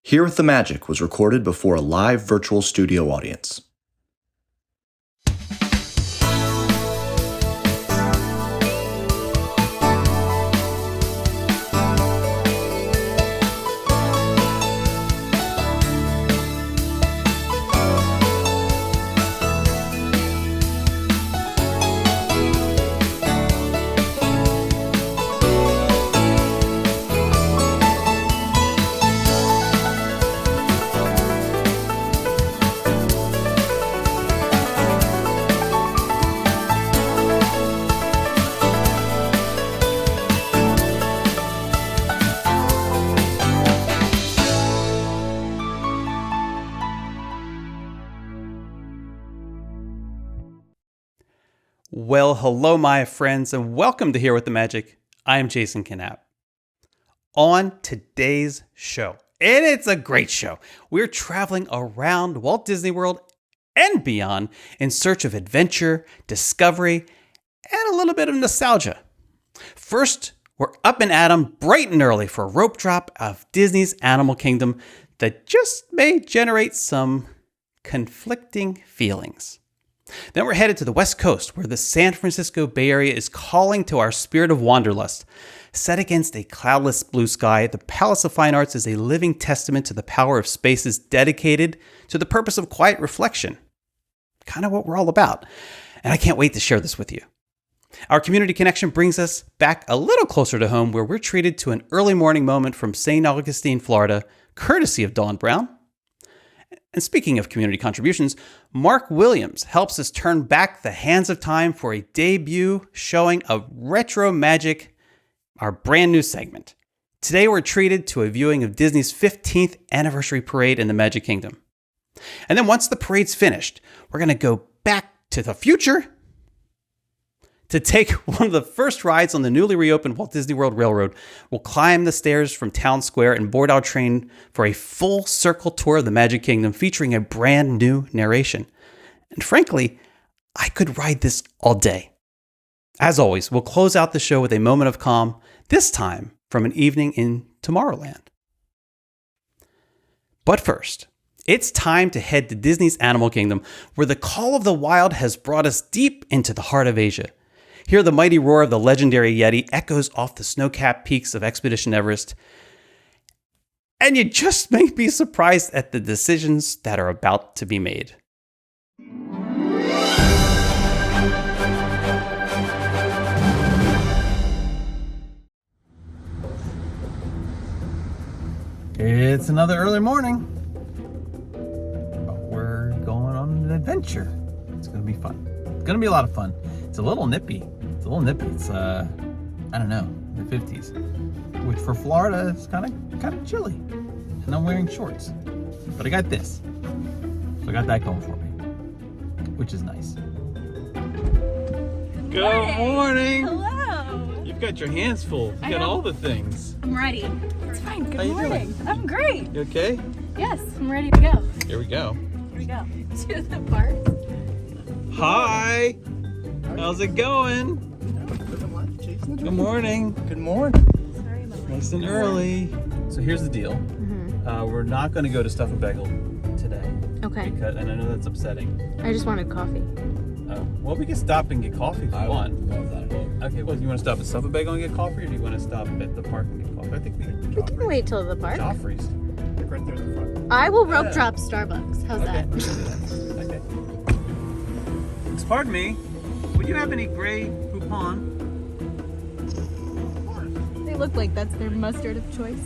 Here with the Magic was recorded before a live virtual studio audience. Well, hello, my friends, and welcome to Here with the Magic. I am Jason Knapp. On today's show, and it's a great show, we're traveling around Walt Disney World and beyond in search of adventure, discovery, and a little bit of nostalgia. First, we're up and at 'em bright and early for a rope drop of Disney's Animal Kingdom that just may generate some conflicting feelings. Then we're headed to the West Coast, where the San Francisco Bay Area is calling to our spirit of wanderlust. Set against a cloudless blue sky, the Palace of Fine Arts is a living testament to the power of spaces dedicated to the purpose of quiet reflection. Kind of what we're all about. And I can't wait to share this with you. Our community connection brings us back a little closer to home, where we're treated to an early morning moment from St. Augustine, Florida, courtesy of Dawn Brown. And speaking of community contributions, Mark Williams helps us turn back the hands of time for a debut showing of Retro Magic, our brand new segment. Today we're treated to a viewing of Disney's 15th anniversary parade in the Magic Kingdom. And then once the parade's finished, we're going to go back to the future to take one of the first rides on the newly reopened Walt Disney World Railroad. We'll climb the stairs from Town Square and board our train for a full circle tour of the Magic Kingdom featuring a brand new narration. And frankly, I could ride this all day. As always, we'll close out the show with a moment of calm, this time from an evening in Tomorrowland. But first, it's time to head to Disney's Animal Kingdom, where the call of the wild has brought us deep into the heart of Asia. Here, the mighty roar of the legendary Yeti echoes off the snow-capped peaks of Expedition Everest. And you just may be surprised at the decisions that are about to be made. It's another early morning, but we're going on an adventure. It's going to be fun. It's going to be a lot of fun. It's a little nippy. It's I don't know, the 50s, which for Florida is kind of chilly. And I'm wearing shorts, but I got this, so I got that going for me, which is nice. Good morning. Hello. You've got your hands full. You got all the things. I'm ready. It's fine. Good How you morning. doing? I'm great. You okay? Yes, I'm ready to go. Here we go. Here we go. To the park. Hi. How's it going? Good morning. Good morning. Sorry about my Nice and early. So here's the deal. We're not going to go to Stuff a Bagel today. Okay. And I know that's upsetting. I just wanted coffee. Well, we can stop and get coffee if you want. Love that. Okay, well, do you want to stop at Stuff a Bagel and get coffee, or do you want to stop at the park and get coffee? I think we We can wait till the park. Joffrey's. Right there in the front. I will rope drop Starbucks. How's that? Okay. Pardon me. Would you have any gray poupon? They look like that's their mustard of choice.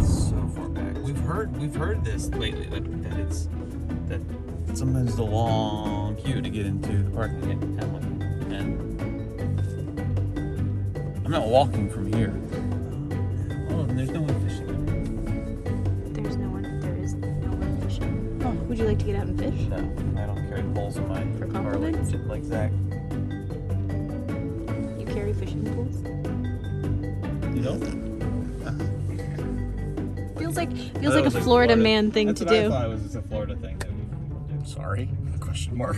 So far back. We've heard this lately that sometimes it's a long queue to get into the park and Hamlet. And I'm not walking from here. Oh, and there's no one fishing. There is no one fishing. Oh, would you like to get out and fish? No, I don't carry poles in my For car compliments? like Zach. You carry fishing poles? You don't? Feels like a Florida man thing to do. I thought it was just a Florida thing that we do. Sorry? Question mark.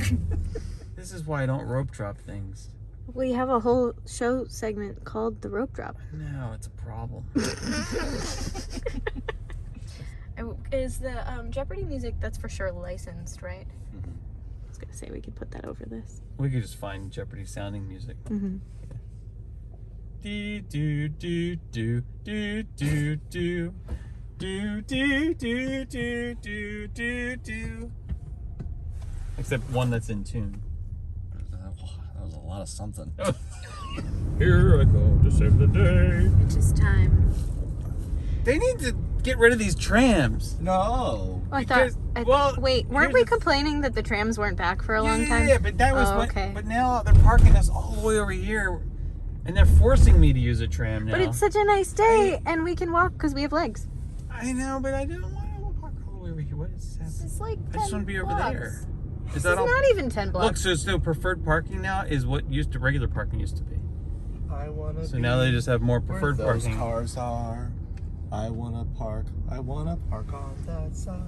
This is why I don't rope drop things. We have a whole show segment called the rope drop. No, it's a problem. Is the Jeopardy music, that's for sure licensed, right? Mm-hmm. I was gonna say we could put that over this. We could just find Jeopardy sounding music. Mm-hmm. Do do do do do do do do do do do do do do. Except one that's in tune. That was a lot of something. Here I go to save the day. It's just time. They need to get rid of these trams. No. Oh, I Because- thought. well, wait, weren't here's we the- complaining that the trams weren't back for a long time? Yeah, but that was Oh, what. okay. But now they're parking us all the way over here, and they're forcing me to use a tram now. But it's such a nice day, and we can walk because we have legs. I know, but I don't want to park all the way over here. What is happening? It's like 10 I just want to be over blocks. there. Is It's that all? not even 10 blocks. Look, so preferred parking now is what used to regular parking used to be. I wanna. So now they just have more preferred those parking. cars are. I wanna park on that side.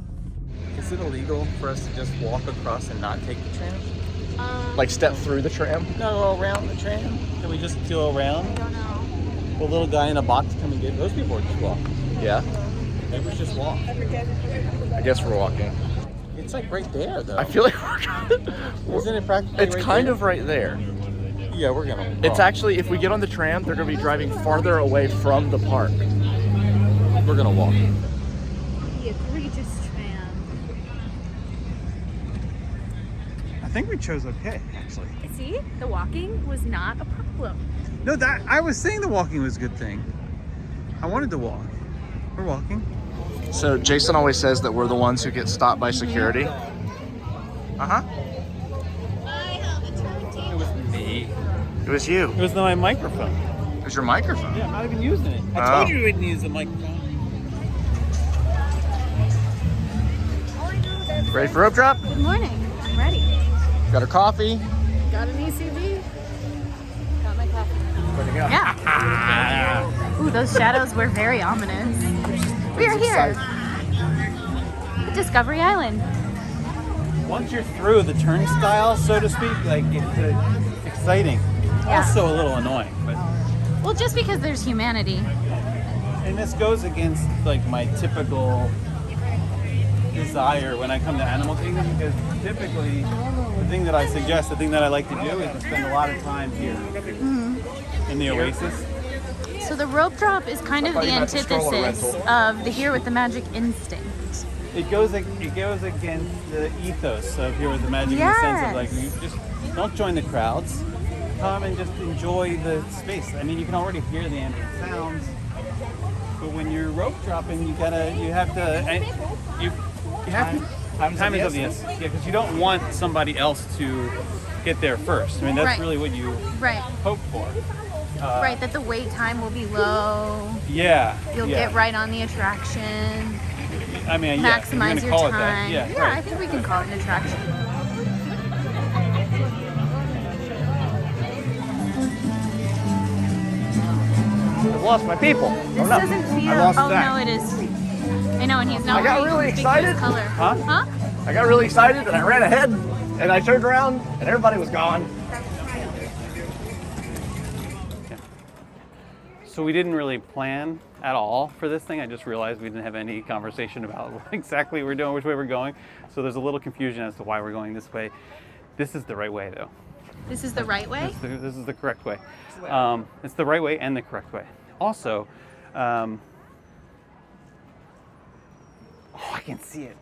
Is it illegal for us to just walk across and not take the tram? Like step through the tram? No, around the tram. Can we just go I around? don't know. A little guy in a box come and get those people are just walking. Yeah. Maybe we just walk. I guess we're walking. It's like right there, though. I feel like we're. Isn't it practically It's right kind there? of right there. Yeah, we're gonna. It's actually, if we get on the tram, they're gonna be driving farther away from the park. We're gonna walk. The egregious tram. I think we chose okay, actually. See, the walking was not a problem. No, that I was saying the walking was a good thing. I wanted to walk. We're walking. So Jason always says that we're the ones who get stopped by security. Uh-huh. It was me. It was you. It was my microphone. It was your microphone. Yeah, I'm not even using it. I Oh. told you we wouldn't use the microphone. Ready for rope drop? Good morning. I'm ready. Got our coffee. Got an ECV. Got my coffee. Where'd it go? Yeah. Ooh, those shadows were very ominous. We are here. At Discovery Island. Once you're through the turnstile, so to speak, like it's exciting. Yeah. Also a little annoying, but Well, just because there's humanity. and this goes against like my typical desire when I come to Animal Kingdom, because typically the thing that I suggest, the thing that I like to do is to spend a lot of time here in the Oasis. So the rope drop is kind of thought the you meant the stroller antithesis rental. of the Here with the Magic instinct. It goes against the ethos of Here with the Magic in the sense of like, you just don't join the crowds. Come and just enjoy the space. I mean, you can already hear the ambient sounds, but when you're rope dropping, you have to. Time is of the essence. Yeah, because you don't want somebody else to get there first. I mean, that's Right. really what you Right. hope for. Right, that the wait time will be low. Yeah. You'll yeah. get right on the attraction. I mean, yeah. if you're Maximize gonna your call it time. that. Yeah. I Right. think we can call it an attraction. I've lost my people. This doesn't feel. I lost Oh Zach. no, it is. I know, and he's not I got wearing really conspicuous excited. color. Huh? Huh? I got really excited and I ran ahead and I turned around and everybody was gone. So we didn't really plan at all for this thing. I just realized we didn't have any conversation about what exactly we're doing, which way we're going. So there's a little confusion as to why we're going this way. This is the right way, though. This is the right way. This is the correct way. It's the right way and the correct way. Also, oh, I can see it.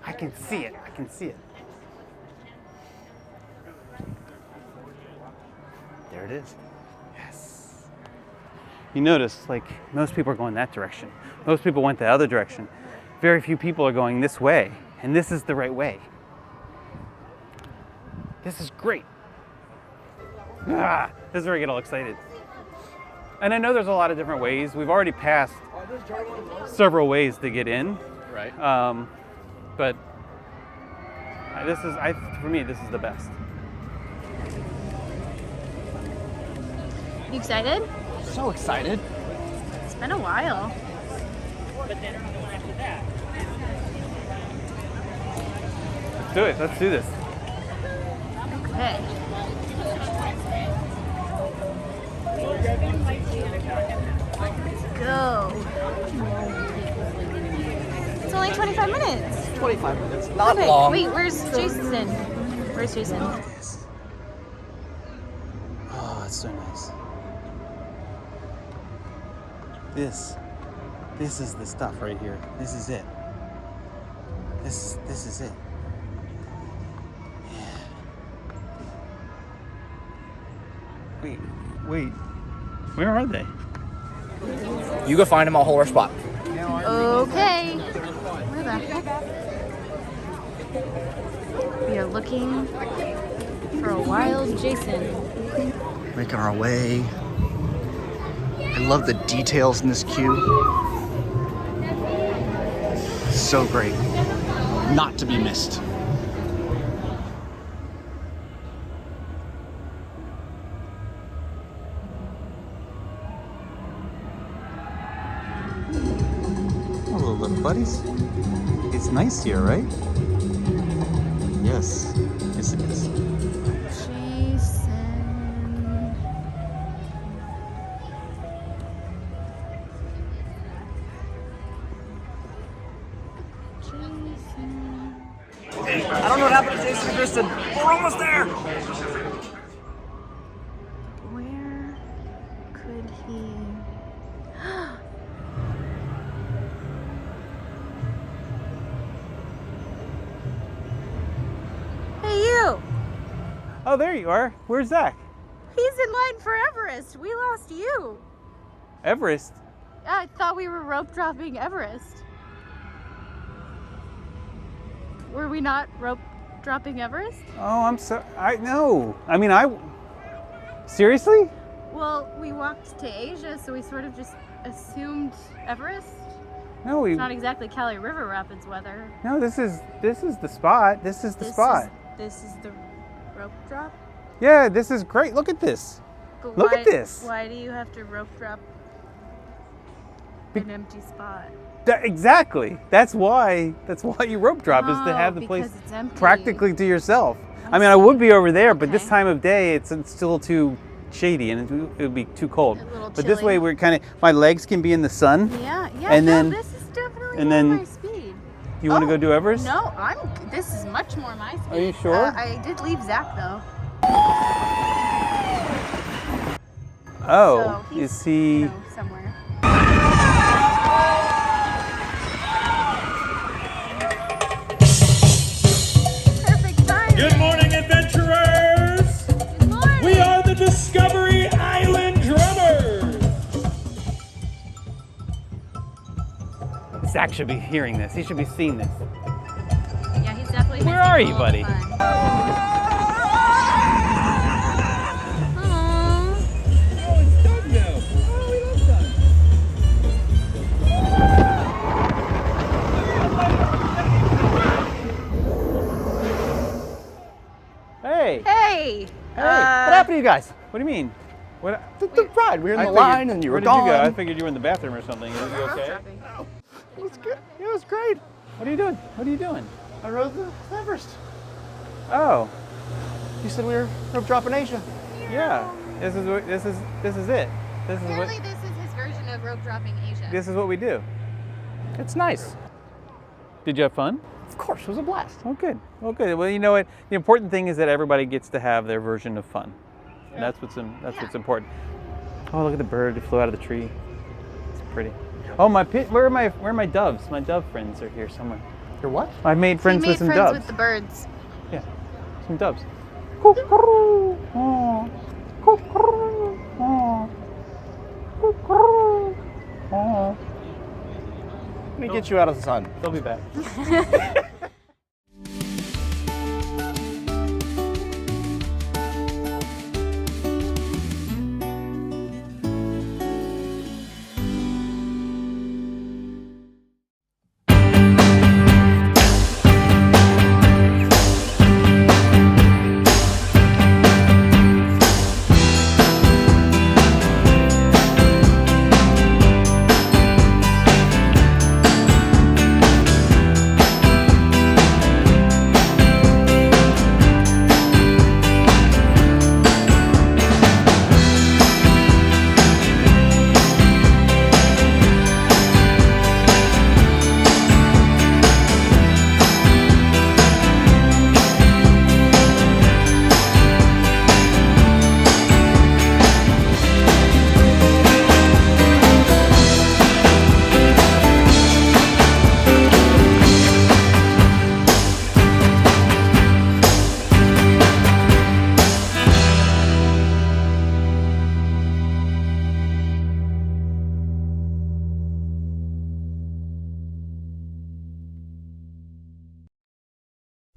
I can see it. I can see it. There it is. Yes. You notice, like, most people are going that direction. Most people went the other direction. Very few people are going this way, and this is the right way. This is great. This is where I get all excited. And I know there's a lot of different ways. We've already passed several ways to get in. Right. But for me, this is the best. You excited? So excited. It's been a while. Let's do it. Let's do this. CAFÉ. Go. It's only 25 minutes. 25 minutes. Not Perfect. long. Wait, where's Jason? Where's Jason? Oh, it's so nice. This is the stuff right here. This is it. This is it. Yeah. Wait. Where are they? You go find him, I'll hold our spot. Okay. Where the heck? We are looking for a wild Jason. Making our way. I love the details in this queue. So great. Not to be missed. Hello, little buddies. It's nice here, right? Yes. Yes, it is. Jason. I don't know what happened to Jason and Kristen. We're almost there. Where could he? Hey, you! Oh, there you are. Where's Zach? He's in line for Everest. We lost you. Everest. I thought we were rope dropping Everest. Were we not rope dropping Everest? Oh, I'm sorry. No. I mean, seriously? Well, we walked to Asia, so we sort of just assumed Everest. No, we. It's not exactly Cali River Rapids weather. No, this is the spot. This is the spot. This is the rope drop. Yeah, this is great. Look at this. But Look at this. Why do you have to rope drop an empty spot? Exactly. That's why you rope drop is to have the place because it's empty. practically to yourself. I mean, I would be over there, but this Okay. time of day it's still too shady and it would be too cold. A little But this way chilly. we're kind of my legs can be in the sun. Yeah. And no, then- this is definitely and more then- my speed. You want to go do Everest? No, this is much more my speed. Are you sure? I did leave Zach though. Oh, So he's, is he? you know, somewhere. Perfect timing. Good morning, adventurers! Good morning. We are the Discovery Island Drummers! Zach should be hearing this. He should be seeing this. Yeah, he's definitely. Where missing are you, all the buddy? fun. Aw. Oh, it's Doug now. Oh, we love Doug. Hey. Hey. Hey. What happened to you guys? What do you mean? What? The ride. We were in I the figured- line and you were Where did you go? I gone. figured you were in the bathroom or something. Are you okay? Dropping. It was good. It was great. What are you doing? What are you doing? I rode the Everest. Oh, You said we were rope dropping Asia. yeah. This is it. This is Apparently, this is his version of rope dropping Asia. this is what we do. It's nice. Did you have fun? Of course, it was a blast. Oh, good. Well, good. Well, you know what? The important thing is that everybody gets to have their version of fun. And that's what's important. Oh, look at the bird. It flew out of the tree. It's pretty. Oh, where are my doves? My dove friends are here somewhere. Your what? I made friends he with made some friends doves. with the birds. Yeah, some doves. Cuckoo. Oh. Cuckoo. Oh. Cuckoo. Oh. Let me get you out of the sun. They'll be back.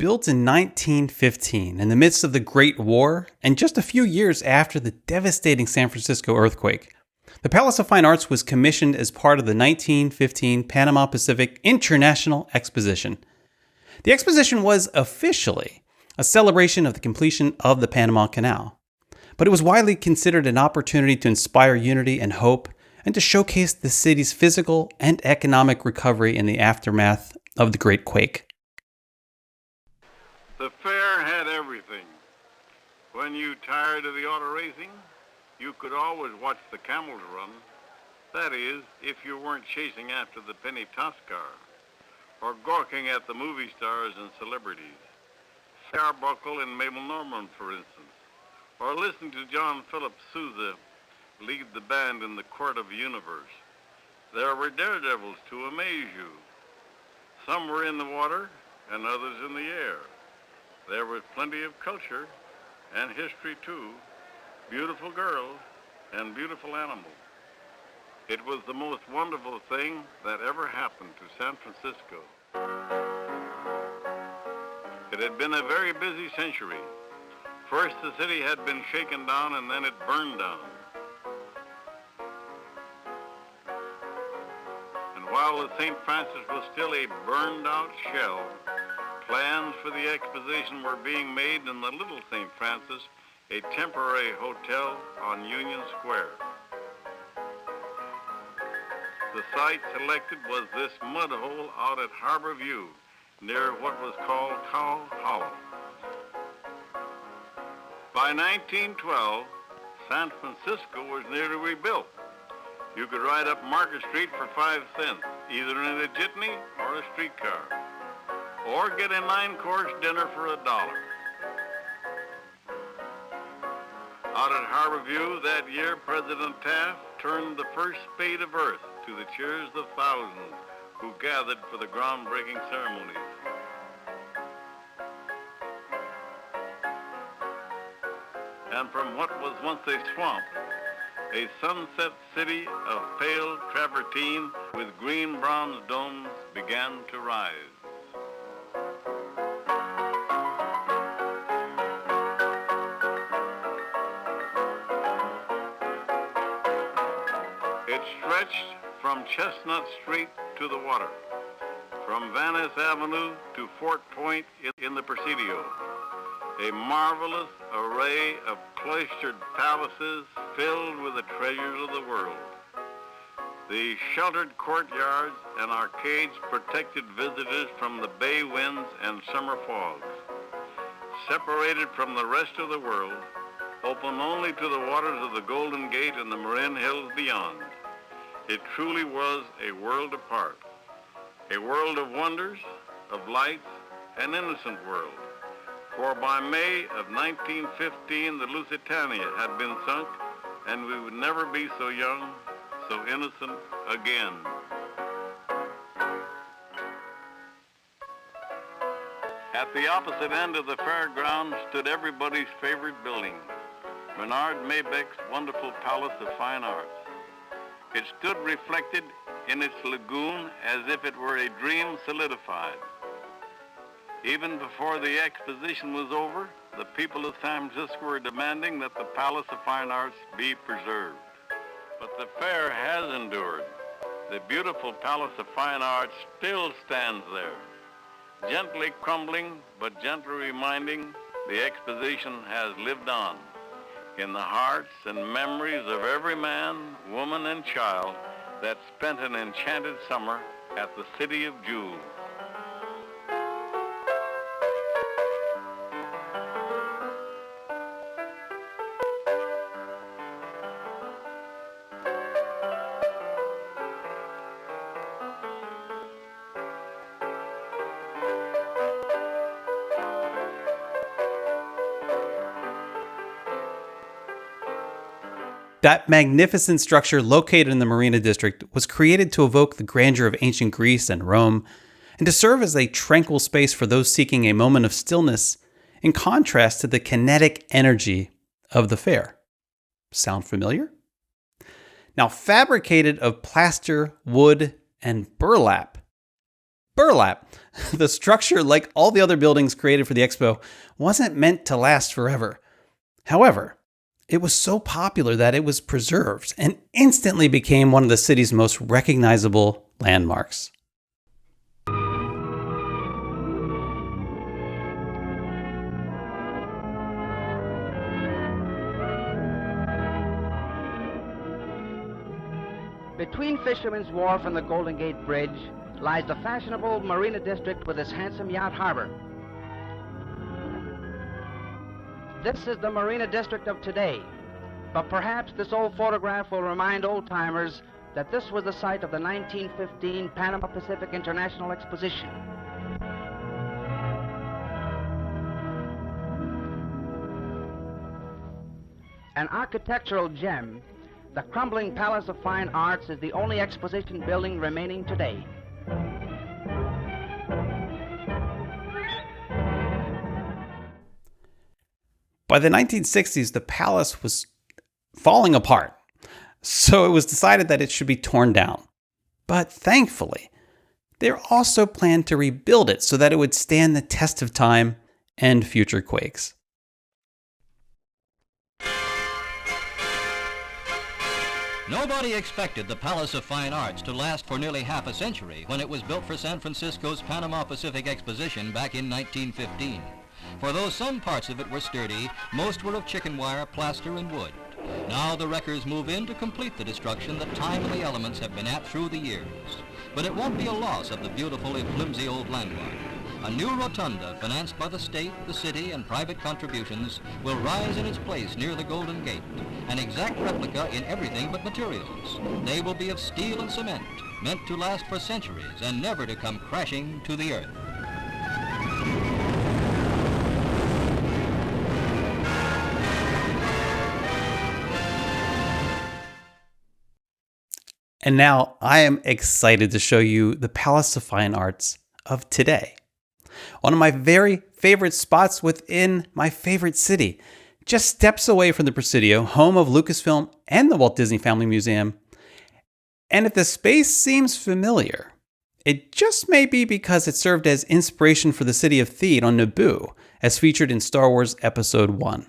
built in 1915 in the midst of the Great War and just a few years after the devastating San Francisco earthquake. The Palace of Fine Arts was commissioned as part of the 1915 Panama Pacific International Exposition. The exposition was officially a celebration of the completion of the Panama Canal, but it was widely considered an opportunity to inspire unity and hope and to showcase the city's physical and economic recovery in the aftermath of the Great Quake. The fair had everything. When you tired of the auto racing, you could always watch the camels run. That is, if you weren't chasing after the penny toss car or gawking at the movie stars and celebrities. Arbuckle and Mabel Normand, for instance, or listening to John Philip Sousa lead the band in the Court of the Universe. There were daredevils to amaze you. Some were in the water and others in the air. There was plenty of culture and history too, beautiful girls and beautiful animals. It was the most wonderful thing that ever happened to San Francisco. It had been a very busy century. First, the city had been shaken down and then it burned down. And while the St. Francis was still a burned-out shell, plans for the exposition were being made in the Little St. Francis, a temporary hotel on Union Square. The site selected was this mud hole out at Harbor View, near what was called Cow Hollow. By 1912, San Francisco was nearly rebuilt. You could ride up Market Street for 5 cents, either in a jitney or a streetcar, or get a 9-course dinner for $1. Out at Harbor View that year, President Taft turned the first spade of earth to the cheers of thousands who gathered for the groundbreaking ceremonies. And from what was once a swamp, a sunset city of pale travertine with green bronze domes began to rise. It stretched from Chestnut Street to the water, from Venice Avenue to Fort Point in the Presidio, a marvelous array of cloistered palaces filled with the treasures of the world. The sheltered courtyards and arcades protected visitors from the bay winds and summer fogs. Separated from the rest of the world, open only to the waters of the Golden Gate and the Marin Hills beyond. It truly was a world apart, a world of wonders, of lights, an innocent world. For by May of 1915, the Lusitania had been sunk, and we would never be so young, so innocent again. At the opposite end of the fairground stood everybody's favorite building, Bernard Maybeck's wonderful Palace of Fine Arts. It stood reflected in its lagoon as if it were a dream solidified. Even before the exposition was over, the people of San Francisco were demanding that the Palace of Fine Arts be preserved. But the fair has endured. The beautiful Palace of Fine Arts still stands there, gently crumbling but gently reminding the exposition has lived on in the hearts and memories of every man, woman, and child that spent an enchanted summer at the City of Jewels. That magnificent structure located in the Marina District was created to evoke the grandeur of ancient Greece and Rome, and to serve as a tranquil space for those seeking a moment of stillness, in contrast to the kinetic energy of the fair. Sound familiar? Now, fabricated of plaster, wood, and burlap, burlap. The structure, like all the other buildings created for the expo, wasn't meant to last forever. However, it was so popular that it was preserved and instantly became one of the city's most recognizable landmarks. Between Fisherman's Wharf and the Golden Gate Bridge lies the fashionable Marina District with its handsome yacht harbor. This is the Marina District of today, but perhaps this old photograph will remind old-timers that this was the site of the 1915 Panama Pacific International Exposition. An architectural gem, the crumbling Palace of Fine Arts is the only exposition building remaining today. By the 1960s, the palace was falling apart, so it was decided that it should be torn down. But thankfully, they also planned to rebuild it so that it would stand the test of time and future quakes. Nobody expected the Palace of Fine Arts to last for nearly half a century when it was built for San Francisco's Panama Pacific Exposition back in 1915. For though some parts of it were sturdy, most were of chicken wire, plaster, and wood. Now the wreckers move in to complete the destruction that time and the elements have been at through the years. But it won't be a loss of the beautiful if flimsy old landmark. A new rotunda, financed by the state, the city, and private contributions, will rise in its place near the Golden Gate, an exact replica in everything but materials. They will be of steel and cement, meant to last for centuries and never to come crashing to the earth. And now I am excited to show you the Palace of Fine Arts of today. One of my very favorite spots within my favorite city, just steps away from the Presidio, home of Lucasfilm and the Walt Disney Family Museum. And if the space seems familiar, it just may be because it served as inspiration for the city of Theed on Naboo, as featured in Star Wars Episode 1.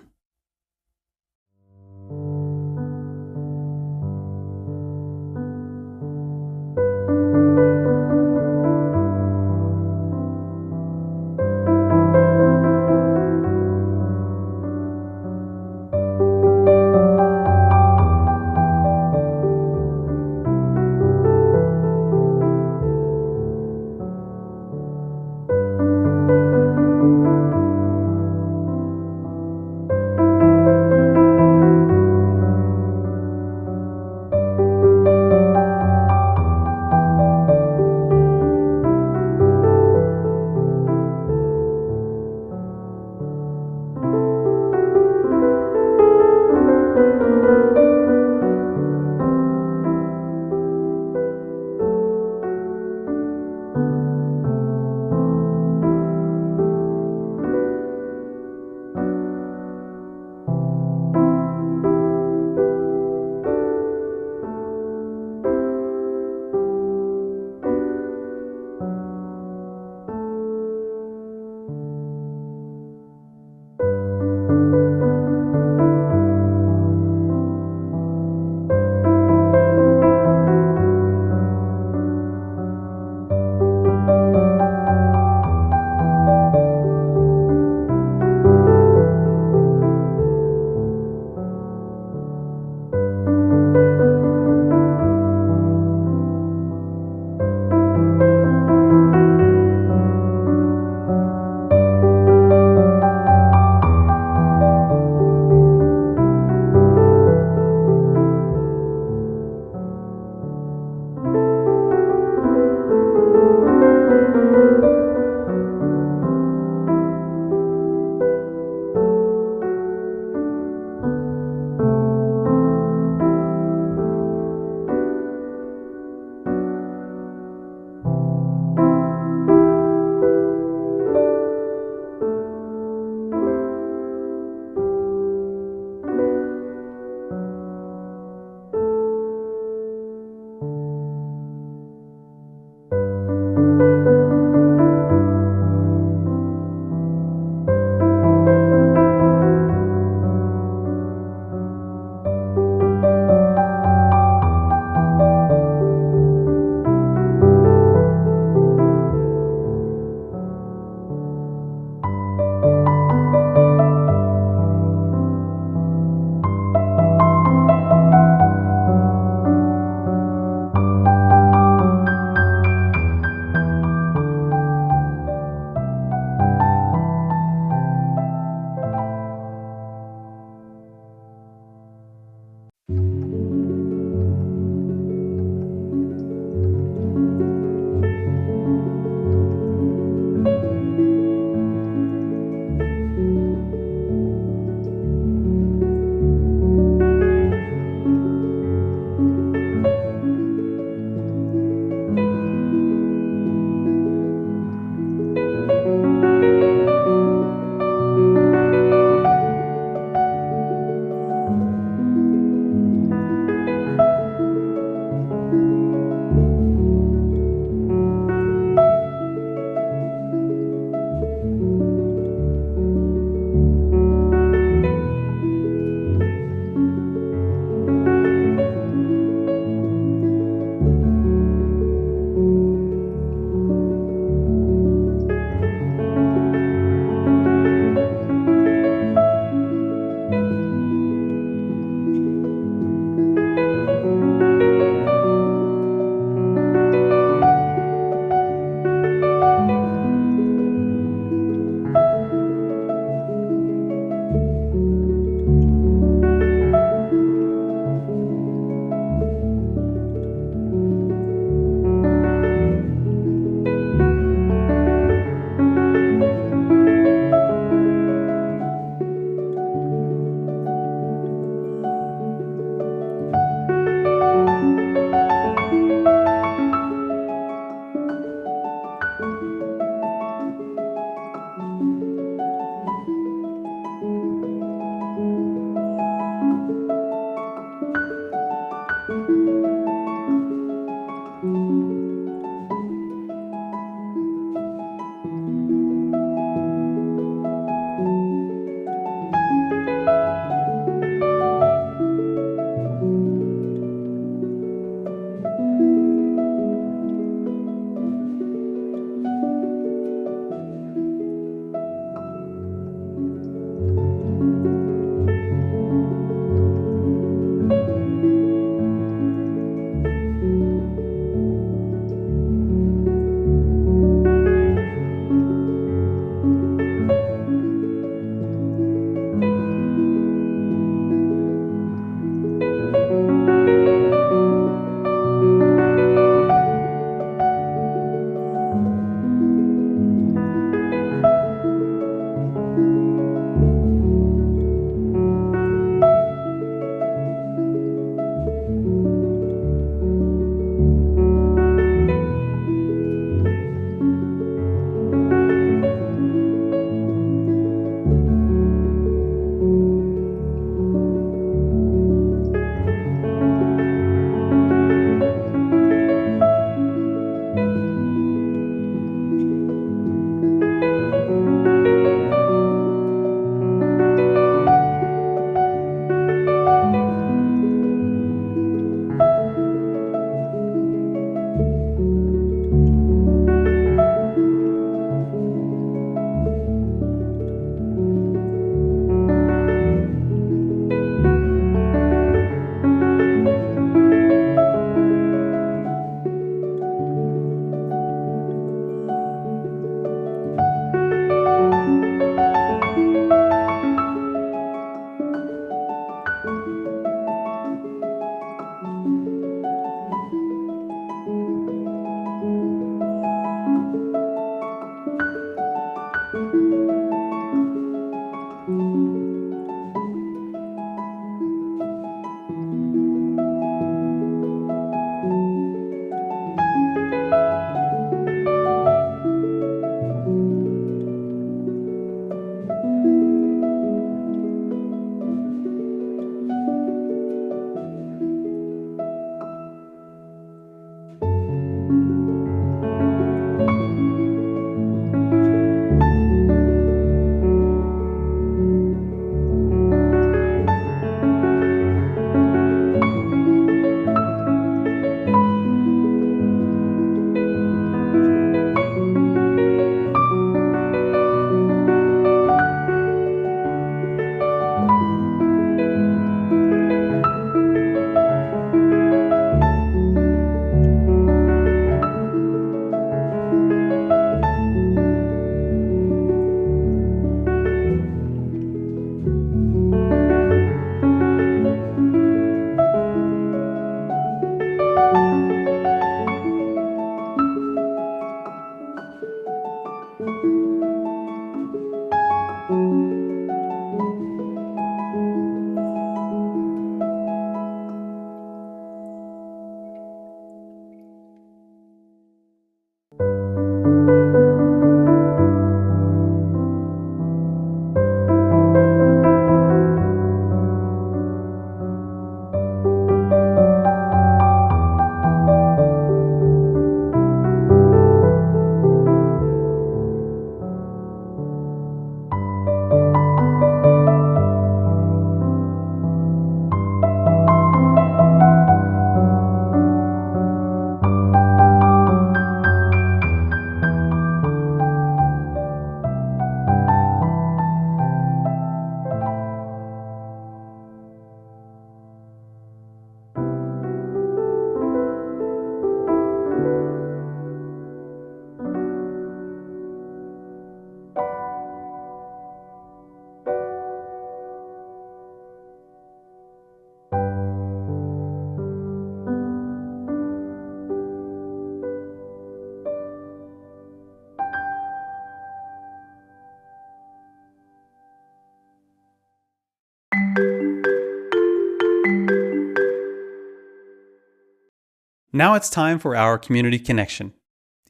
Now it's time for our community connection.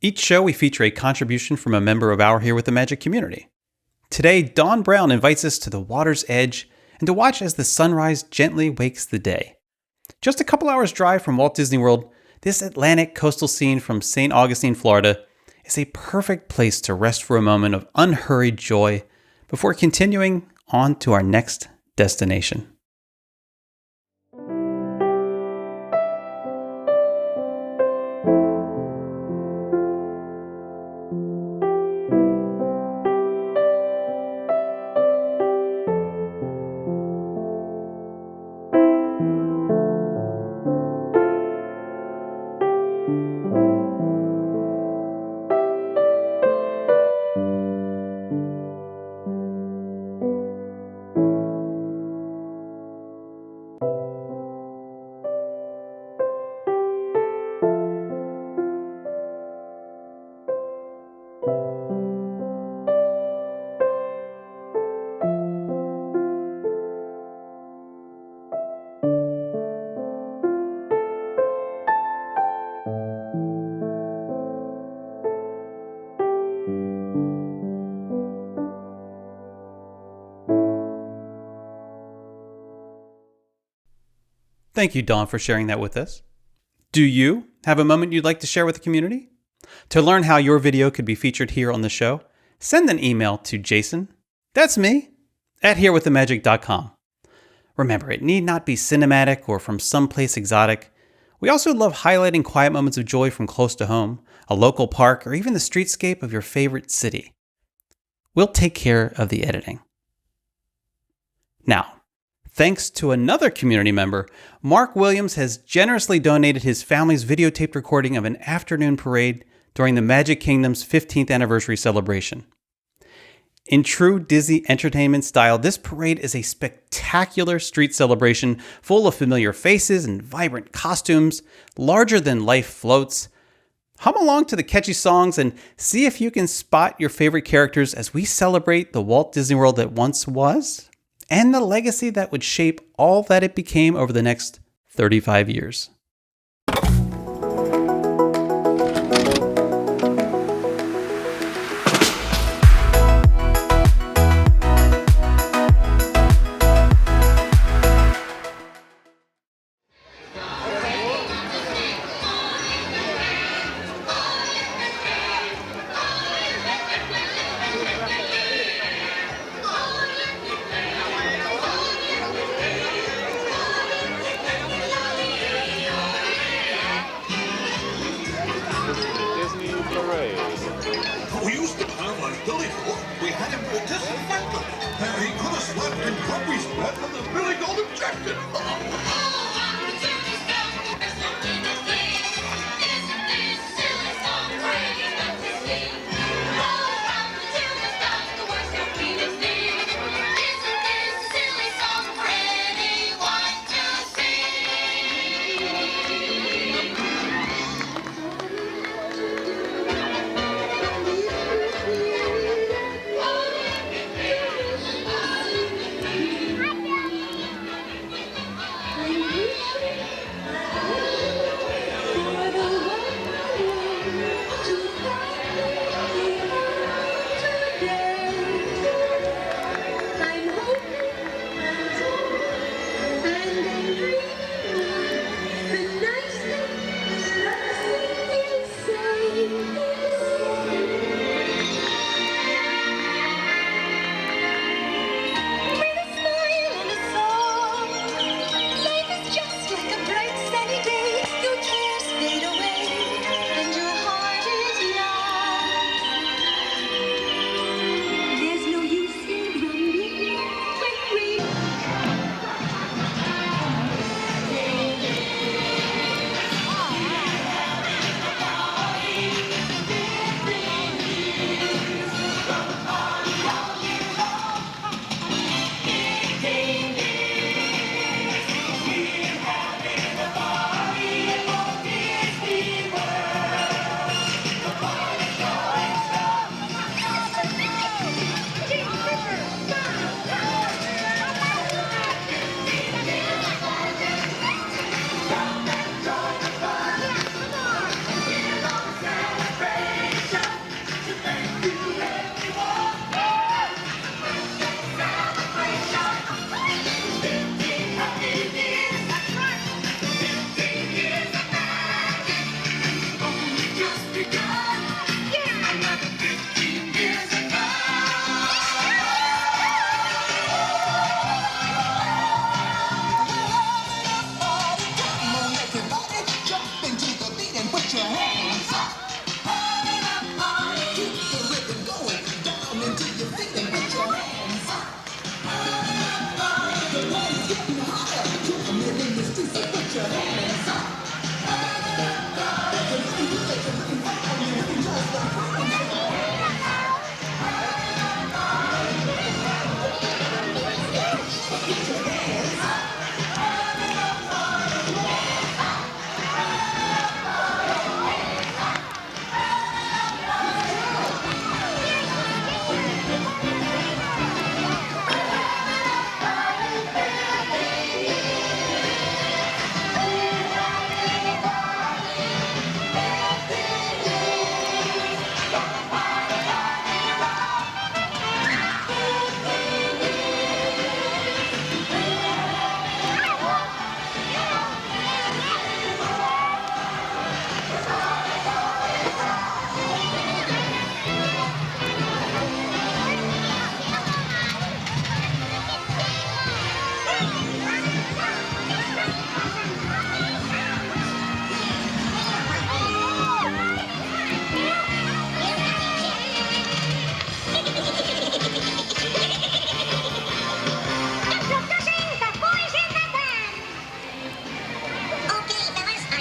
Each show we feature a contribution from a member of our Here with the Magic community. Today, Dawn Brown invites us to the water's edge and to watch as the sunrise gently wakes the day. Just a couple hours drive from Walt Disney World, this Atlantic coastal scene from St. Augustine, Florida, is a perfect place to rest for a moment of unhurried joy before continuing on to our next destination. Thank you, Dawn, for sharing that with us. Do you have a moment you'd like to share with the community? To learn how your video could be featured here on the show, send an email to Jason, that's me, at herewiththemagic.com. Remember, it need not be cinematic or from someplace exotic. We also love highlighting quiet moments of joy from close to home, a local park, or even the streetscape of your favorite city. We'll take care of the editing. Now, thanks to another community member, Mark Williams has generously donated his family's videotaped recording of an afternoon parade during the Magic Kingdom's 15th anniversary celebration. In true Disney entertainment style, this parade is a spectacular street celebration full of familiar faces and vibrant costumes, larger-than-life floats. Hum along to the catchy songs and see if you can spot your favorite characters as we celebrate the Walt Disney World that once was, and the legacy that would shape all that it became over the next 35 years. We used to have a Billy Goat. We had him disinfected. He could have slept in Grumpy's bed and the Billy Goat objected. Life is just like a bright sunny day.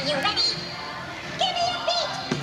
you ready? Give me a beat!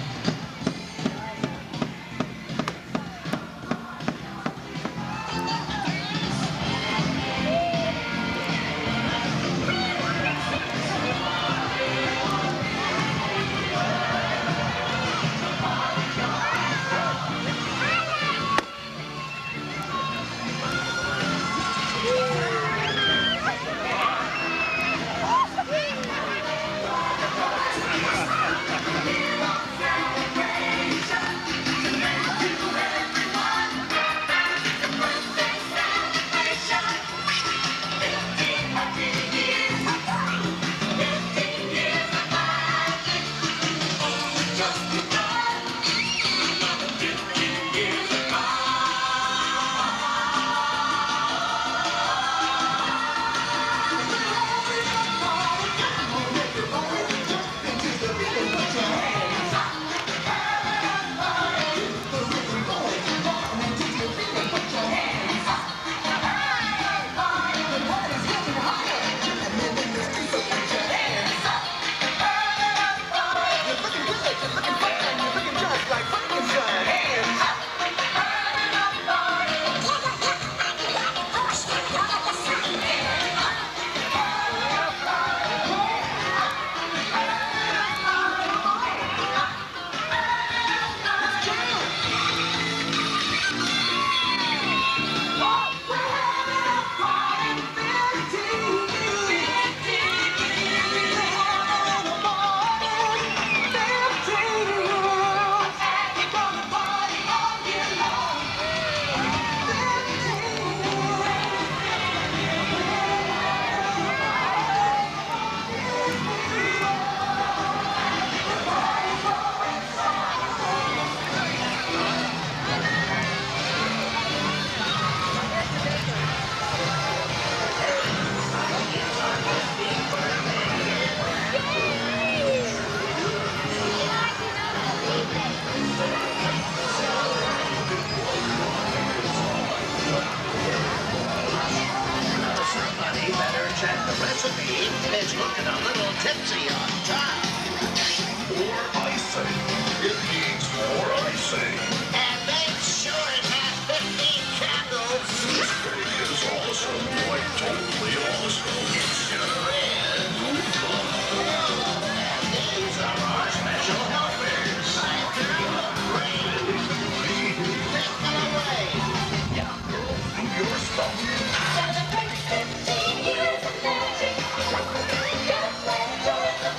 It's looking a little tipsy on top. More icing. It needs more icing. And make sure it has 15 candles. This thing is awesome. Like totally awesome. It sure is. These are our special helpers. Take them away. Yeah, girl, do your stuff. Celebrate 15 years of magic. Just enjoy the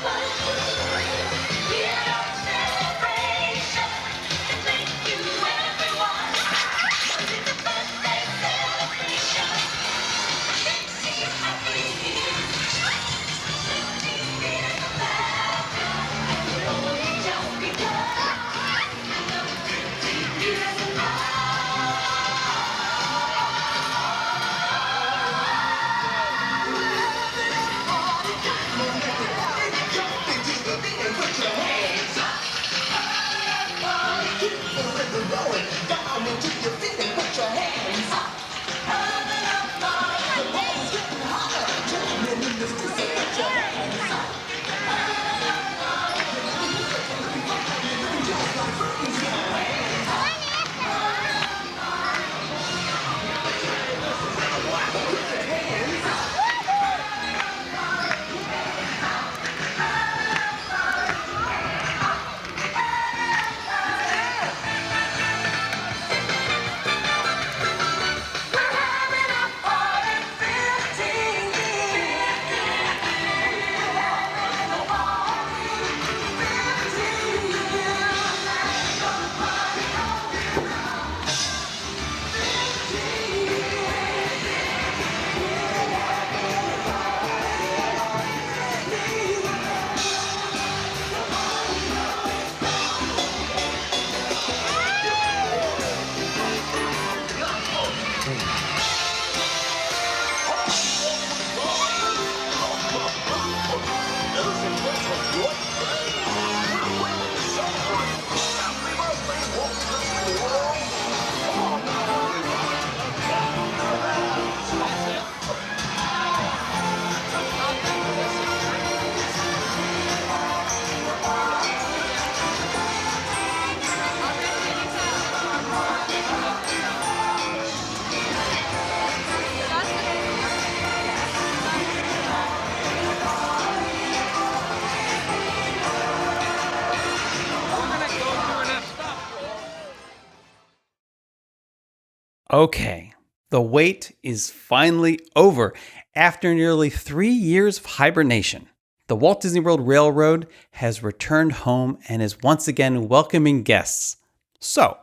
Okay, the wait is finally over. After nearly 3 years of hibernation, the Walt Disney World Railroad has returned home and is once again welcoming guests. So,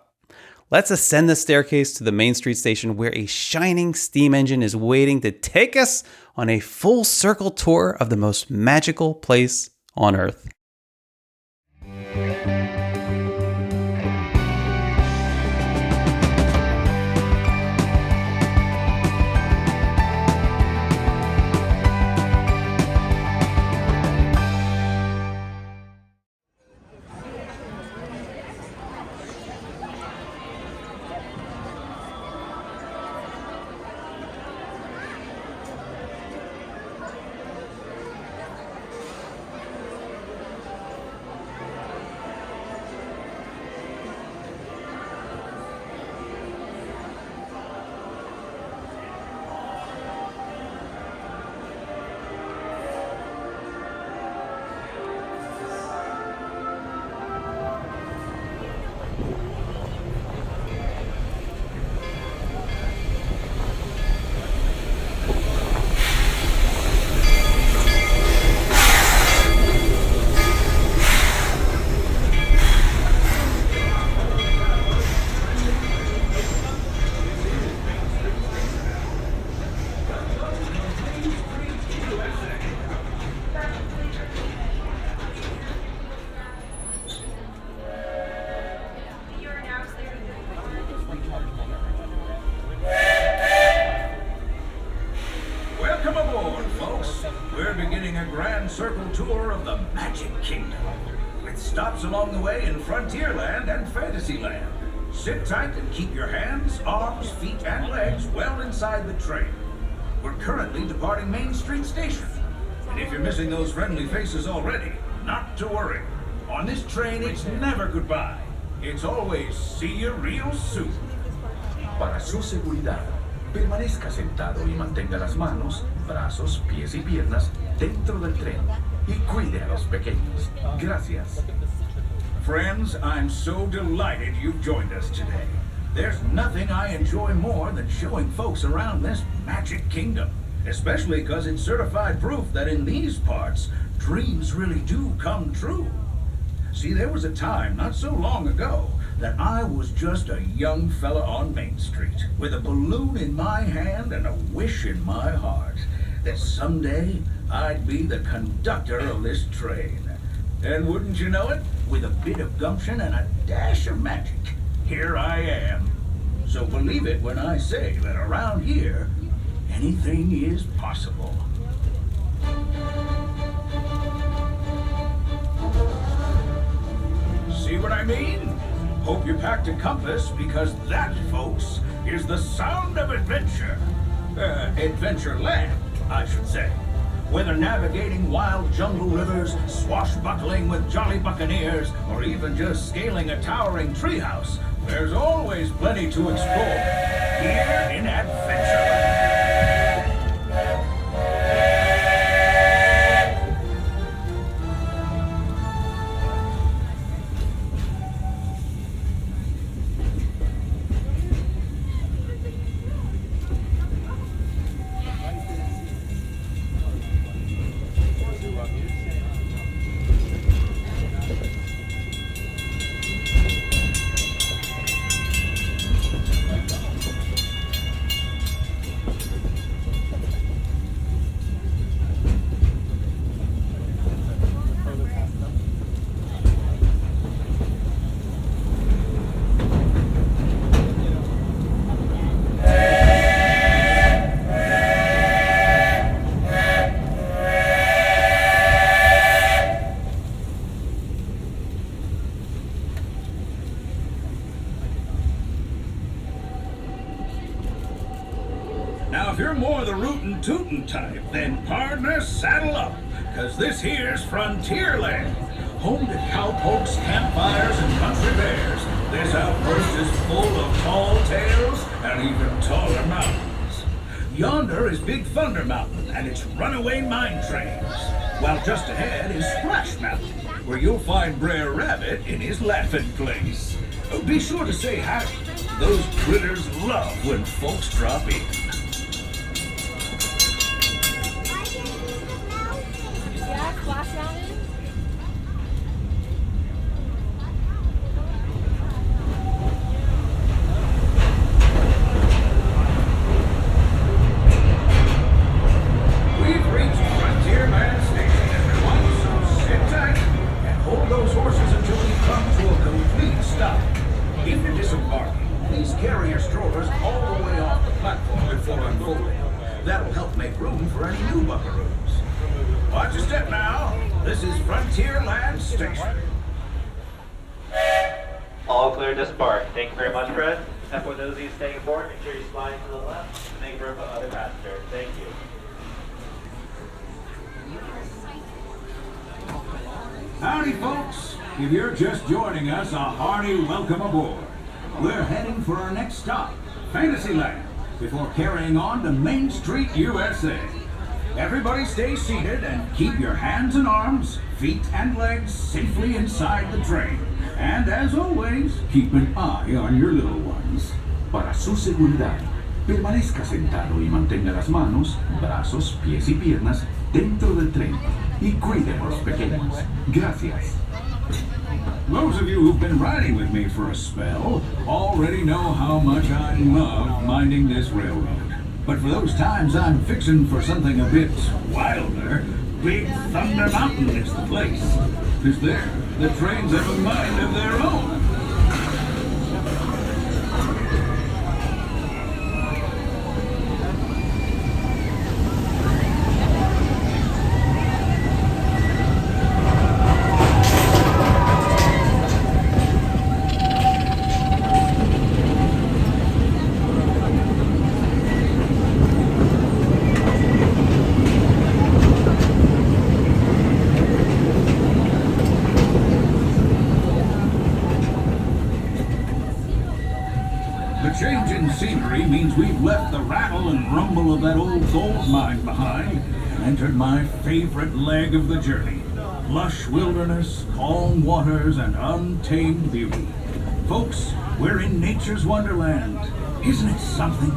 let's ascend the staircase to the Main Street station where a shining steam engine is waiting to take us on a full circle tour of the most magical place on Earth. Welcome aboard, folks. We're beginning a grand circle tour of the Magic Kingdom, with stops along the way in Frontierland and Fantasyland. Sit tight and keep your hands, arms, feet, and legs well inside the train. We're currently departing Main Street Station. And if you're missing those friendly faces already, not to worry. On this train, it's never goodbye. It's always see you real soon. Para su seguridad, permanezca sentado y mantenga las manos, brazos, pies y piernas dentro del tren y cuide a los pequeños. Gracias. Friends, I'm so delighted you've joined us today. There's nothing I enjoy more than showing folks around this Magic Kingdom, especially because it's certified proof that in these parts, dreams really do come true. See, there was a time not so long ago that I was just a young fella on Main Street with a balloon in my hand and a wish in my heart that someday I'd be the conductor of this train. And wouldn't you know it, with a bit of gumption and a dash of magic, here I am. So believe it when I say that around here, anything is possible. See what I mean? Hope you packed a compass, because that, folks, is the sound of adventure. Adventureland, I should say. Whether navigating wild jungle rivers, swashbuckling with jolly buccaneers, or even just scaling a towering treehouse, there's always plenty to explore here in Adventureland. Now, if you're more the rootin' tootin' type, then partner, saddle up, cause this here's Frontierland. Home to cowpokes, campfires, and country bears, this outpost is full of tall tales and even taller mountains. Yonder is Big Thunder Mountain and its runaway mine trains, while just ahead is Splash Mountain, where you'll find Brer Rabbit in his laughing place. Be sure to say howdy. Those critters love when folks drop in. Yeah, splash mountain. We've reached Frontierland Station, everyone, so sit tight and hold those horses until we come to a complete stop. If you're disembarking, please carry your strollers all the way off the platform before unfolding. That'll help make room for any new buckaroos. Watch your step now. This is Frontierland Station. All clear to disembark. Thank you very much, Fred. And for those of you staying aboard, make sure you slide to the left to make room for other passengers. Thank you. Howdy, folks. If you're just joining us, a hearty welcome aboard. We're heading for our next stop, Fantasyland, before carrying on to Main Street, USA. Everybody stay seated and keep your hands and arms, feet and legs safely inside the train. And as always, keep an eye on your little ones. Para su seguridad, permanezca sentado y mantenga las manos, brazos, pies y piernas dentro del tren y cuide a los pequeños. Gracias. Those of you who've been riding with me for a spell already know how much I love minding this railroad. But for those times I'm fixing for something a bit wilder, Big Thunder Mountain is the place. 'Cause there, the trains have a mind of their own. The change in scenery means we've left the rattle and rumble of that old gold mine behind and entered my favorite leg of the journey. Lush wilderness, calm waters, and untamed beauty. Folks, we're in nature's wonderland. Isn't it something?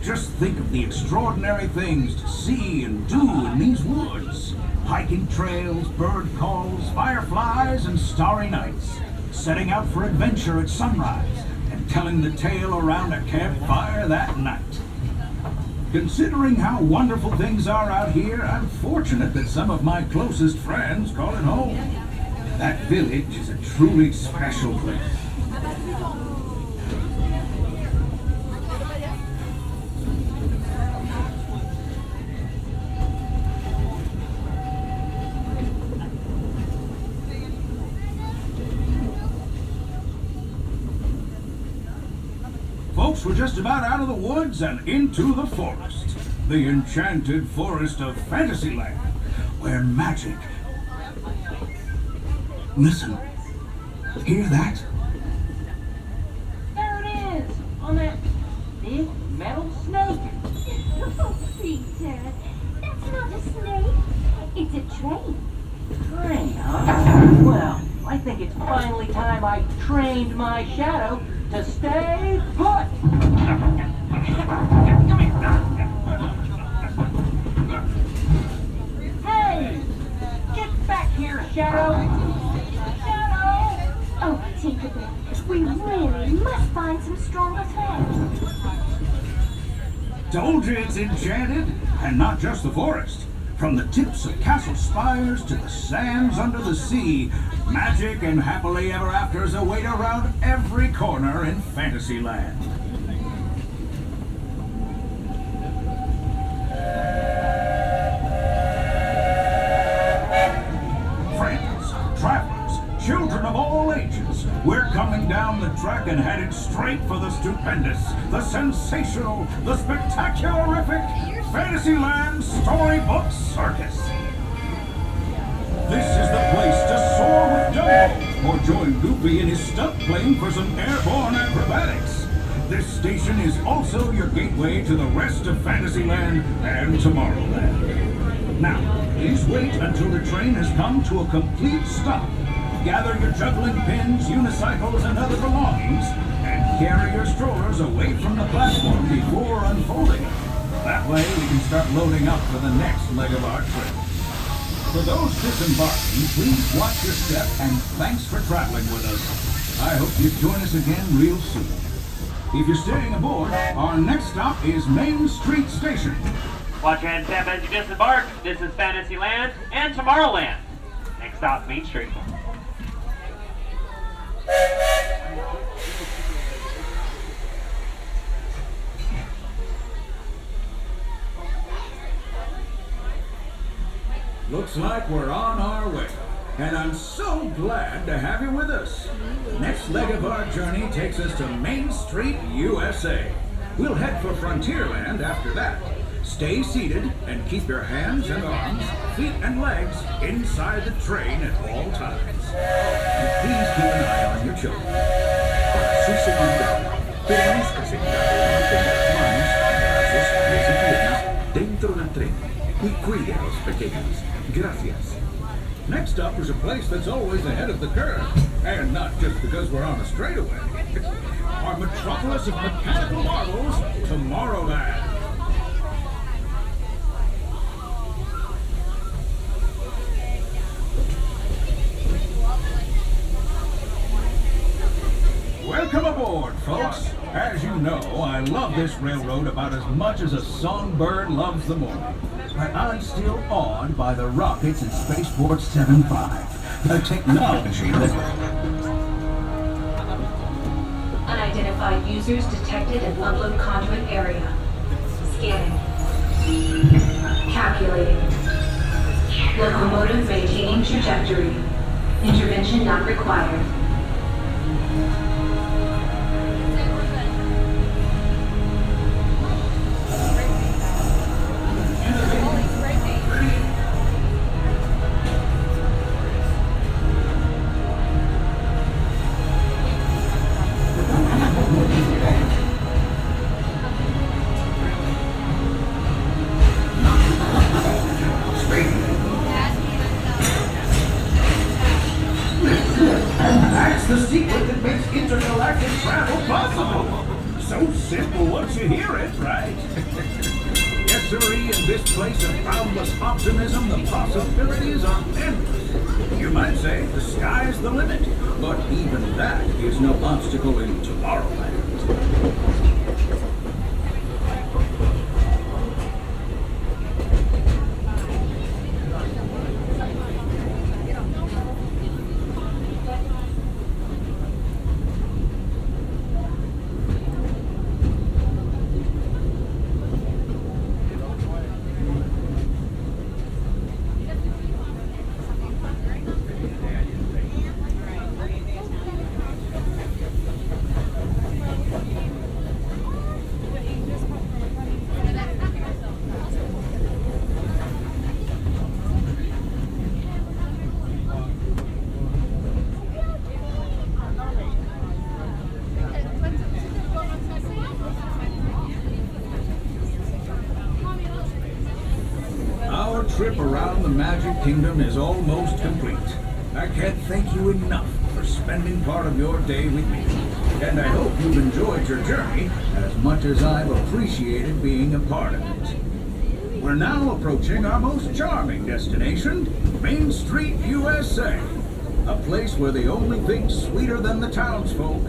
Just think of the extraordinary things to see and do in these woods. Hiking trails, bird calls, fireflies, and starry nights. Setting out for adventure at sunrise and telling the tale around a campfire that night. Considering how wonderful things are out here, I'm fortunate that some of my closest friends call it home. That village is a truly special place. Folks, we're just about out of the woods and into the forest. The enchanted forest of Fantasyland, where magic... Listen. Hear that? There it is! On that big metal snake. Oh, Peter, that's not a snake. It's a train. Train, huh? Well, I think it's finally time I trained my shadow to stay put. Hey! Get back here, Shadow! Shadow! Oh, Tinkerbell, we really must find some stronger thread. Told you it's enchanted, and not just the forest. From the tips of castle spires to the sands under the sea, magic and happily ever afters await around every corner in Fantasyland. Friends, travelers, children of all ages, we're coming down the track and headed straight for the stupendous, the sensational, the spectacularific Fantasyland Storybook Circus. This is the place to soar with Dumbo, or join Goofy in his stunt plane for some airborne acrobatics. This station is also your gateway to the rest of Fantasyland and Tomorrowland. Now, please wait until the train has come to a complete stop. Gather your juggling pins, unicycles, and other belongings, and carry your strollers away from the platform before unfolding them. That way we can start loading up for the next leg of our trip. For those disembarking, please watch your step and thanks for traveling with us. I hope you join us again real soon. If you're staying aboard, our next stop is Main Street Station. Watch your hand step as you disembark. This is Fantasyland and Tomorrowland. Next stop, Main Street. Looks like we're on our way, and I'm so glad to have you with us. Next leg of our journey takes us to Main Street, USA. We'll head for Frontierland after that. Stay seated and keep your hands and arms, feet and legs inside the train at all times. And please keep an eye on your children. Para su seguridad, permanezca sentado y mantenga las manos, brazos, pies y piernas dentro del tren y cuide a los pequeños. Gracias. Next up is a place that's always ahead of the curve, and not just because we're on a straightaway. Our metropolis of mechanical marvels, Tomorrowland. Welcome aboard, folks. As you know, I love this railroad about as much as a songbird loves the morning. But I'm still awed by the rockets in Spaceport 75. The technology that... Unidentified users detected in upload conduit area. Scanning. Calculating. Locomotive maintaining trajectory. Intervention not required. That's the secret that makes intergalactic travel possible. So simple once you hear it, right? Yes, sirree, in this place of boundless optimism, the possibilities are endless. You might say the sky's the limit, but even that is no obstacle in Tomorrowland. Trip around the Magic Kingdom is almost complete. I can't thank you enough for spending part of your day with me. And I hope you've enjoyed your journey as much as I've appreciated being a part of it. We're now approaching our most charming destination, Main Street, USA. A place where the only thing sweeter than the townsfolk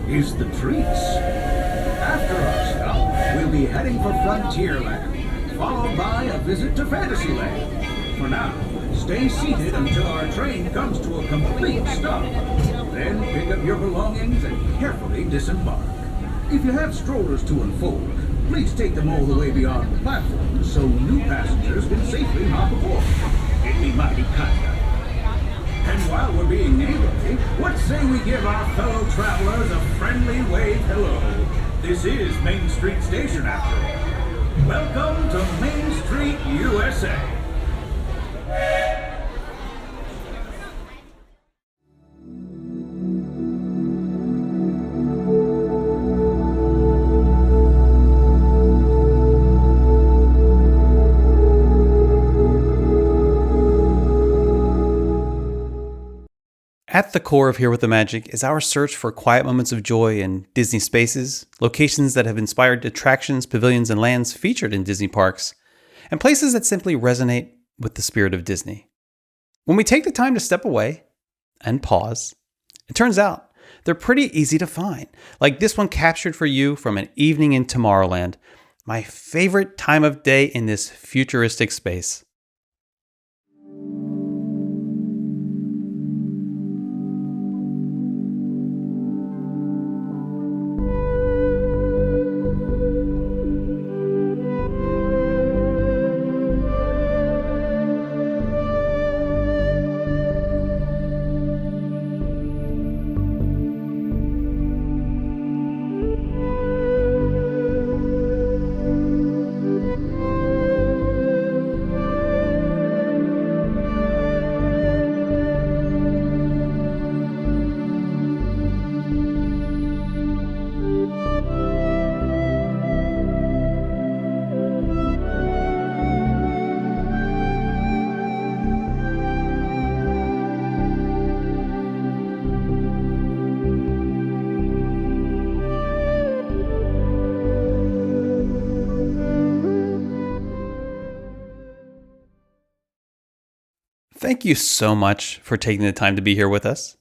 is the treats. After our stop, we'll be heading for Frontierland, followed by a visit to Fantasyland. For now, stay seated until our train comes to a complete stop. Then pick up your belongings and carefully disembark. If you have strollers to unfold, please take them all the way beyond the platform so new passengers can safely hop aboard. It'd be mighty kind of you. And while we're being neighborly, what say we give our fellow travelers a friendly wave hello? This is Main Street Station after all. Welcome to Main Street, USA. At the core of Here with the Magic is our search for quiet moments of joy in Disney spaces, locations that have inspired attractions, pavilions, and lands featured in Disney parks, and places that simply resonate with the spirit of Disney. When we take the time to step away and pause, it turns out they're pretty easy to find, like this one captured for you from an evening in Tomorrowland, my favorite time of day in this futuristic space. Thank you so much for taking the time to be here with us.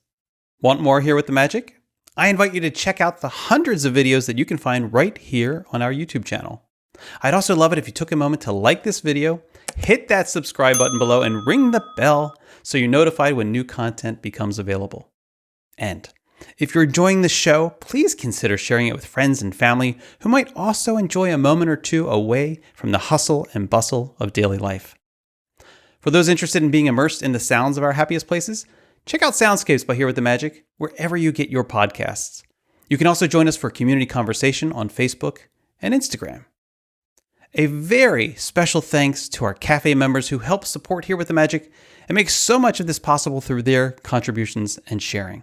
Want more Here with the Magic? I invite you to check out the hundreds of videos that you can find right here on our YouTube channel. I'd also love it if you took a moment to like this video, hit that subscribe button below, and ring the bell so you're notified when new content becomes available. And if you're enjoying the show, please consider sharing it with friends and family who might also enjoy a moment or two away from the hustle and bustle of daily life. For those interested in being immersed in the sounds of our happiest places, check out Soundscapes by Here with the Magic wherever you get your podcasts. You can also join us for community conversation on Facebook and Instagram. A very special thanks to our CAFÉ members who help support Here with the Magic and make so much of this possible through their contributions and sharing.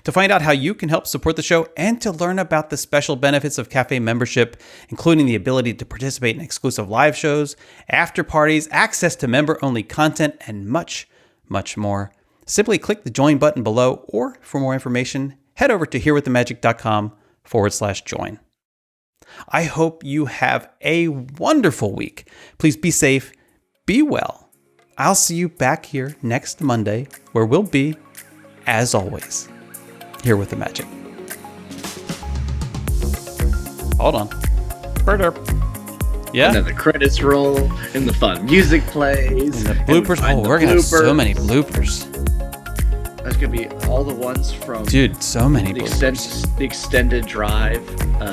To find out how you can help support the show and to learn about the special benefits of CAFÉ membership, including the ability to participate in exclusive live shows, after parties, access to member-only content, and much, much more, simply click the join button below, or for more information, head over to herewiththemagic.com/join. I hope you have a wonderful week. Please be safe, be well. I'll see you back here next Monday, where we'll be, as always, Here with the Magic. Hold on. Burp. Yeah. And then the credits roll, and the fun music plays. And the bloopers. Oh, we're gonna have so many bloopers. That's gonna be all the ones from. Dude, so many bloopers. The extended drive. Hold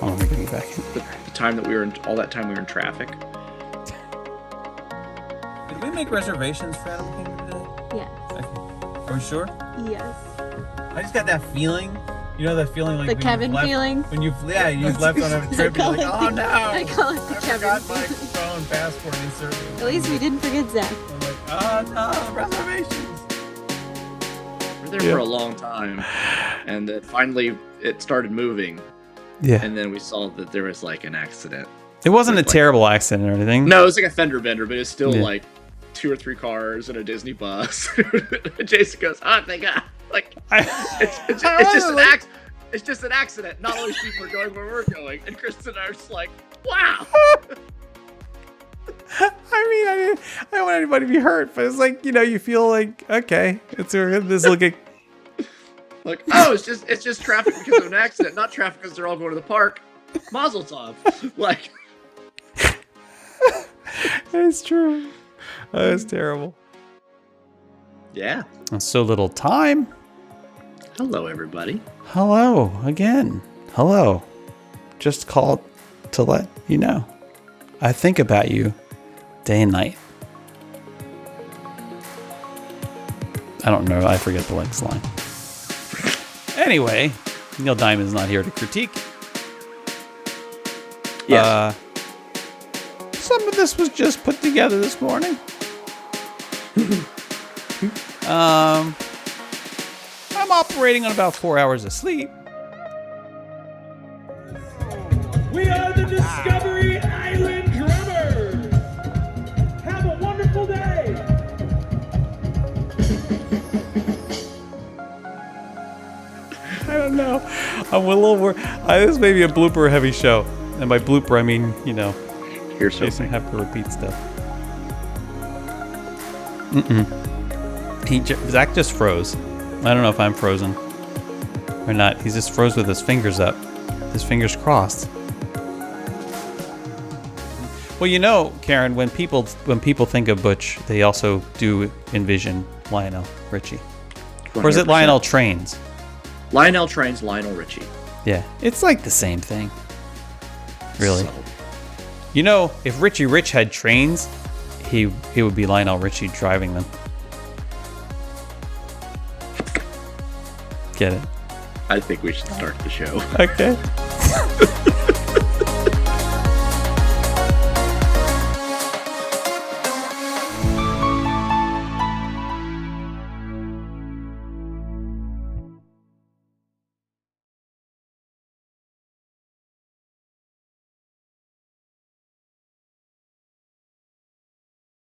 on, let me bring you back in. The time that we were in, all that time we were in traffic. Did we make reservations for Animal Kingdom today? Yes. Okay. Are we sure? Yes. I just got that feeling. You know that feeling like the Kevin feeling? When you've left on a trip, you're like, oh no! I call it the Kevin forgot my phone passport insert. At least we didn't forget Zach. I'm like, oh no, reservations. We were there for a long time, and then finally it started moving. Yeah. And then we saw that there was like an accident. It wasn't a terrible accident or anything. No, it was like a fender bender, but it's still like 2 or 3 cars and a Disney bus. Jason goes, oh, thank God. Like, it's just an accident. Not all these people are going where we're going. And Kristen and I are just like, wow. I don't want anybody to be hurt, but it's like, you feel like, okay, it's this looking. Like, oh, it's just traffic because of an accident, not traffic because they're all going to the park. Mazel tov. Like, it's true. Oh, it's terrible. Yeah. And so little time. Hello, everybody. Hello again. Hello. Just called to let you know. I think about you day and night. I don't know. I forget the next line. Anyway, Neil Diamond's not here to critique. Yes. Some of this was just put together this morning. I'm operating on about 4 hours of sleep. We are the Discovery Island Drummers. Have a wonderful day. no. I'm a little worried. This may be a blooper heavy show. And by blooper, I mean, Here's Jason have to repeat stuff. Zach just froze. I don't know if I'm frozen or not. He's just froze with his fingers up. His fingers crossed. Well, Karen, when people think of Butch, they also do envision Lionel Richie. 100%. Or is it Lionel Trains? Lionel Trains, Lionel Richie. Yeah, it's like the same thing. Really. So. If Richie Rich had trains, he would be Lionel Richie driving them. Get it? I think we should start the show. Okay.